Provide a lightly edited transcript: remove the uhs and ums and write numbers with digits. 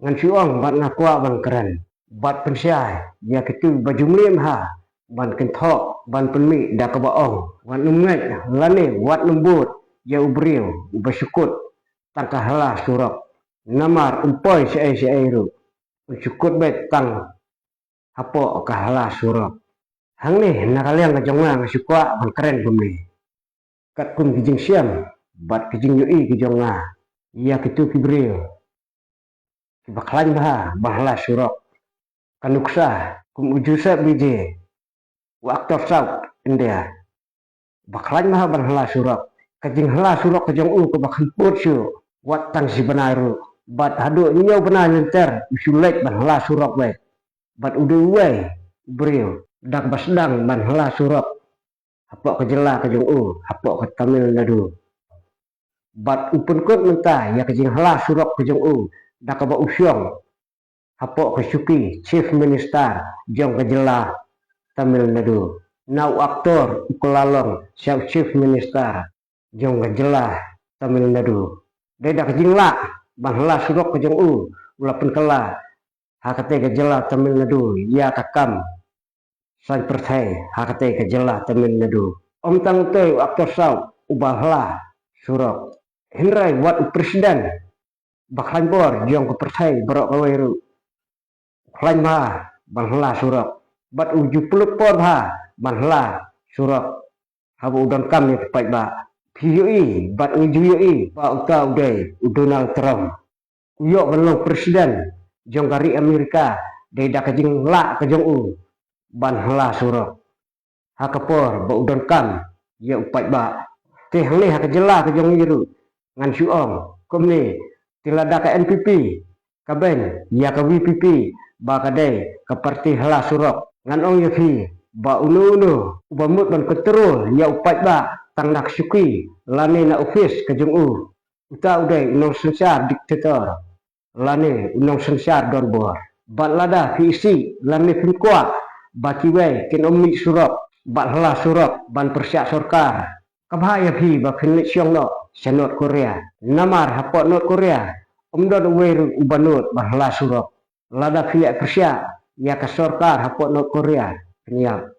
Ngan siong bat ngakwa ban keren. Bat pensyai, ya ketu baju mlim ha. Ban kentok, ban penmi dah kebaong. Wan numnget, lane, wat lembut, ya ubriu, ubasyukut. Tangkah halah surok. Namar umpoy syai ru. Usyukut bet tang hapo kahalah surok. Hang ni nakaliang kajonga ngasyukwa ban keren pemli. Kat kum kijing siam, bat kijing yui kijonga. Ya ketu kibriu. Baklan bah, bahla surok. Kanuksa, kum ujusa biji. Waktu saut India. Baklan bah bahla surok. Kajing hela surok kajong ke bakhan put syu. Wat tang si benaru. Bat hadu nyau benar nyenter. Usulek bahla surok baik. Bat udah uai. Beriu. Dak basdang bahla surok. Hapok kejela kajong hapok ke Tamil Nadu. Bat upun kot mentah. Ya kajing hela surok kajong dak kaba usyong. Hapok ke Syuki, Chief Minister, jong kejela Tamil Nadu. Nau aktor ukolalong, siap Chief Minister, jong kejela Tamil Nadu. Deda kejingla, bahla surok kejong ulapan kela, hakate kejela Tamil Nadu, ya kakam, san pertai, hakate kejela Tamil Nadu. Om tang tei aktor sau, ubahla surok. Henry wat presiden, baklan bor, jong ke pertai, berok kaweru. Klan ma banhla surok. Bat uju peluk por ha banhla surok. Habu udon kam ni tepat ba. PUI bat uju UI ba uta udai Donald Trump. Uyok belong presiden jong kari Amerika dai dak kajing la kajong banhla surok. Hakapor ba udon kam ya upat ba. Teh ni hakajela kajong yiru ngan suong. Kom ni tilada ka NPP kaben ya ka WPP ba kadai ke parti hala surok ngan ong yafi ba unu ubamut ban keterul ya upat ba tang nak syuki lane na office kajung uta udai unong sensar diktator lane unong sensar dorbor bat lada visi lane finkwa ba kiwai ken omni surok ba hala surok ban persyak sorkar kabhaya fi ba khenit syong no senot Korea namar hapot not Korea omdon weru ubanut ba hala surok lada fiyak persyak ya ke sorkar hapot not Korea penyap